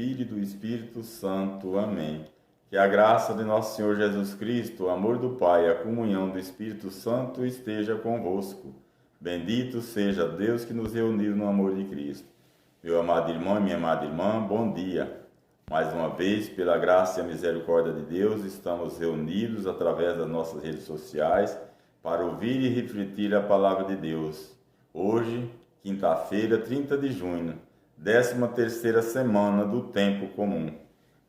Filho e do Espírito Santo. Amém. Que a graça de nosso Senhor Jesus Cristo, o amor do Pai e a comunhão do Espírito Santo esteja convosco. Bendito seja Deus que nos reuniu no amor de Cristo. Meu amado irmão e minha amada irmã, bom dia. Mais uma vez, pela graça e a misericórdia de Deus, estamos reunidos através das nossas redes sociais para ouvir e refletir a palavra de Deus. Hoje, quinta-feira, 30 de junho, 13ª semana do tempo comum.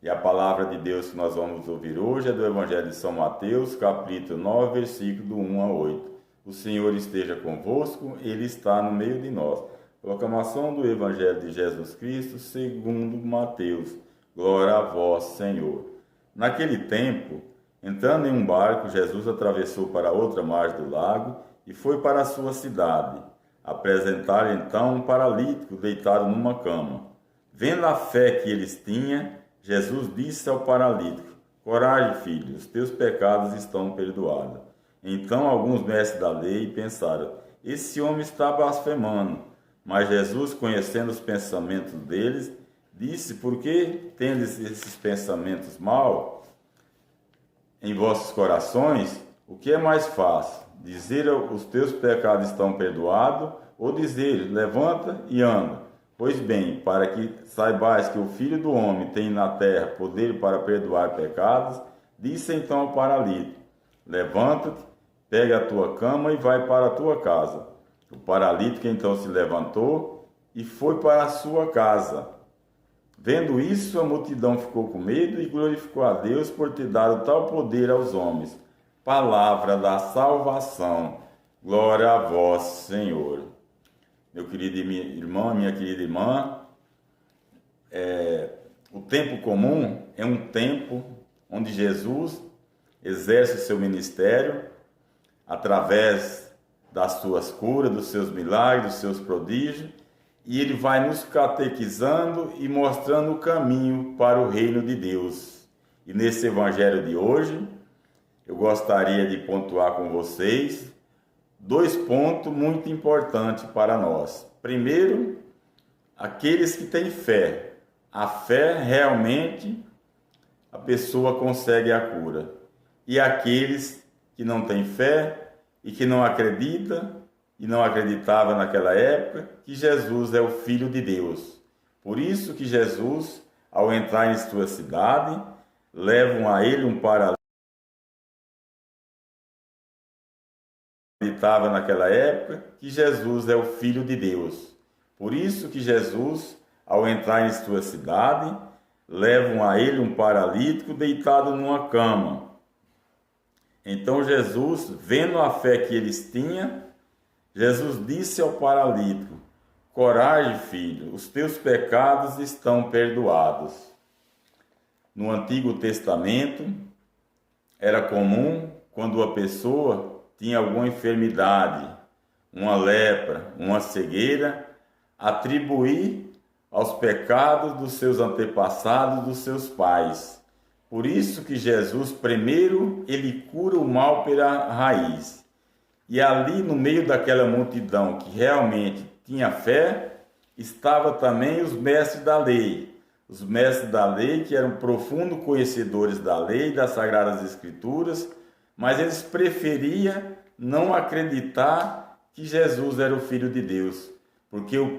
E a palavra de Deus que nós vamos ouvir hoje é do Evangelho de São Mateus, capítulo 9, versículo do 1 a 8. O Senhor esteja convosco, Ele está no meio de nós. Proclamação do Evangelho de Jesus Cristo segundo Mateus. Glória a vós, Senhor. Naquele tempo, entrando em um barco, Jesus atravessou para outra margem do lago e foi para a sua cidade. Apresentaram então um paralítico deitado numa cama. Vendo a fé que eles tinham, Jesus disse ao paralítico: Coragem, filho, os teus pecados estão perdoados. Então alguns mestres da lei pensaram: Esse homem está blasfemando. Mas Jesus, conhecendo os pensamentos deles, disse: Por que tendes esses pensamentos maus em vossos corações? O que é mais fácil? Dizer: Os teus pecados estão perdoados, ou dizer: Levanta e anda? Pois bem, para que saibais que o Filho do Homem tem na terra poder para perdoar pecados, disse então ao paralítico: Levanta-te, pega a tua cama e vai para a tua casa. O paralítico então se levantou e foi para a sua casa. Vendo isso, a multidão ficou com medo e glorificou a Deus por ter dado tal poder aos homens. Palavra da salvação. Glória a vós, Senhor. Meu querido irmão, minha querida irmã, o tempo comum é um tempo onde Jesus exerce o seu ministério através das suas curas, dos seus milagres, dos seus prodígios, e ele vai nos catequizando e mostrando o caminho para o reino de Deus. E nesse evangelho de hoje, eu gostaria de pontuar com vocês 2 pontos muito importantes para nós. Primeiro, aqueles que têm fé. A fé, realmente, a pessoa consegue a cura. E aqueles que não têm fé e que não acreditam, e não acreditava naquela época, que Jesus é o Filho de Deus. Por isso que Jesus, ao entrar em sua cidade, levam a ele um paralítico. Acreditava naquela época que Jesus é o Filho de Deus. Por isso que Jesus, ao entrar em sua cidade, levam a ele um paralítico deitado numa cama. Então Jesus, vendo a fé que eles tinham, Jesus disse ao paralítico: Coragem, filho, os teus pecados estão perdoados. No Antigo Testamento, era comum, quando a pessoa tinha alguma enfermidade, uma lepra, uma cegueira, atribuir aos pecados dos seus antepassados, dos seus pais. Por isso que Jesus, primeiro, ele cura o mal pela raiz. E ali no meio daquela multidão que realmente tinha fé, estava também os mestres da lei. Os mestres da lei que eram profundos conhecedores da lei, das Sagradas Escrituras, mas eles preferiam não acreditar que Jesus era o Filho de Deus, porque o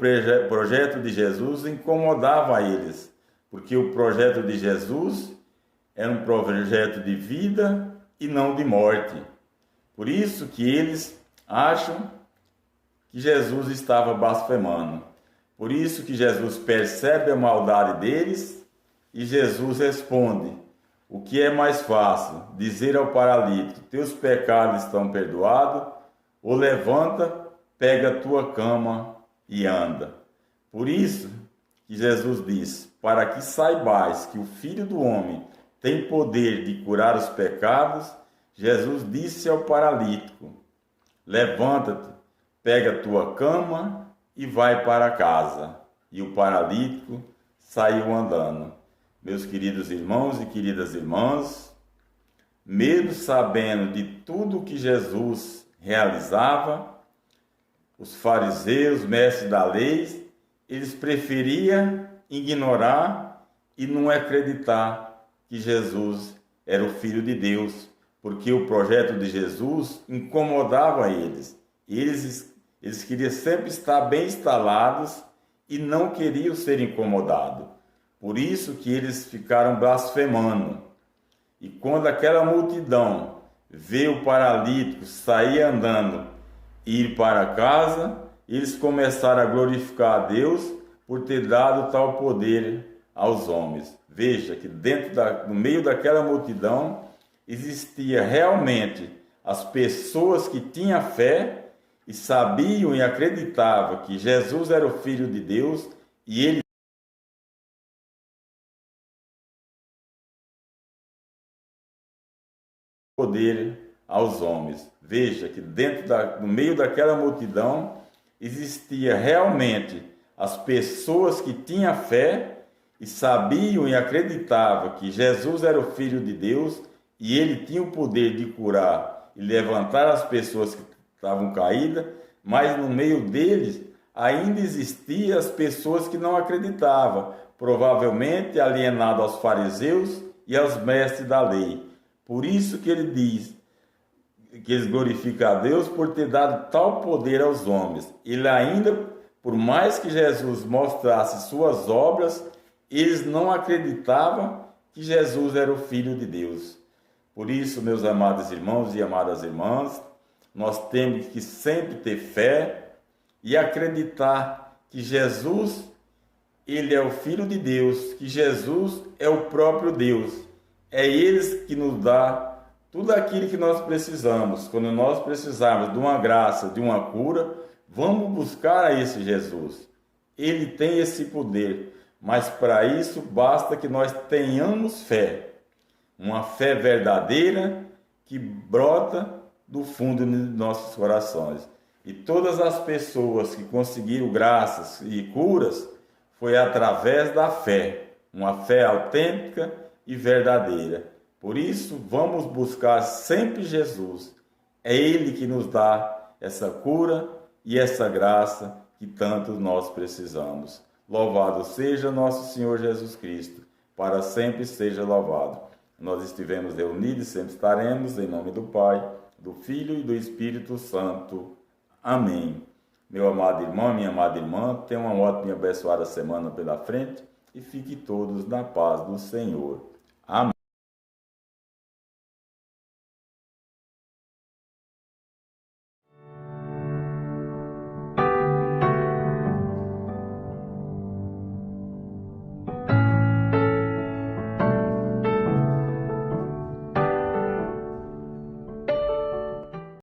projeto de Jesus incomodava eles, porque o projeto de Jesus era um projeto de vida e não de morte. Por isso que eles acham que Jesus estava blasfemando. Por isso que Jesus percebe a maldade deles e Jesus responde: O que é mais fácil? Dizer ao paralítico: Teus pecados estão perdoados, ou levanta, pega a tua cama e anda. Por isso que Jesus diz: Para que saibais que o Filho do Homem tem poder de curar os pecados, Jesus disse ao paralítico: Levanta-te, pega a tua cama e vai para casa. E o paralítico saiu andando. Meus queridos irmãos e queridas irmãs, mesmo sabendo de tudo que Jesus realizava, os fariseus, mestres da lei, eles preferiam ignorar e não acreditar que Jesus era o Filho de Deus, porque o projeto de Jesus incomodava eles. Eles queriam sempre estar bem instalados e não queriam ser incomodados. Por isso que eles ficaram blasfemando. E quando aquela multidão vê o paralítico sair andando e ir para casa, eles começaram a glorificar a Deus por ter dado tal poder aos homens. Veja que no meio daquela multidão existia realmente as pessoas que tinham fé e sabiam e acreditavam que Jesus era o Filho de Deus e ele poder aos homens. Veja que no meio daquela multidão existia realmente as pessoas que tinham fé e sabiam e acreditavam que Jesus era o Filho de Deus e ele tinha o poder de curar e levantar as pessoas que estavam caídas, mas no meio deles ainda existiam as pessoas que não acreditavam, provavelmente alienadas aos fariseus e aos mestres da lei. Por isso que ele diz que eles glorificam a Deus por ter dado tal poder aos homens. Ele ainda, por mais que Jesus mostrasse suas obras, eles não acreditavam que Jesus era o Filho de Deus. Por isso, meus amados irmãos e amadas irmãs, nós temos que sempre ter fé e acreditar que Jesus, ele é o Filho de Deus, que Jesus é o próprio Deus. É ele que nos dá tudo aquilo que nós precisamos. Quando nós precisarmos de uma graça, de uma cura, vamos buscar a esse Jesus. Ele tem esse poder, mas para isso basta que nós tenhamos fé. Uma fé verdadeira que brota do fundo de nossos corações. E todas as pessoas que conseguiram graças e curas foi através da fé, uma fé autêntica e verdadeira. Por isso, vamos buscar sempre Jesus. É Ele que nos dá essa cura e essa graça que tanto nós precisamos. Louvado seja nosso Senhor Jesus Cristo, para sempre seja louvado. Nós estivemos reunidos e sempre estaremos, em nome do Pai, do Filho e do Espírito Santo. Amém. Meu amado irmão, minha amada irmã, tenham uma ótima e abençoada semana pela frente e fiquem todos na paz do Senhor.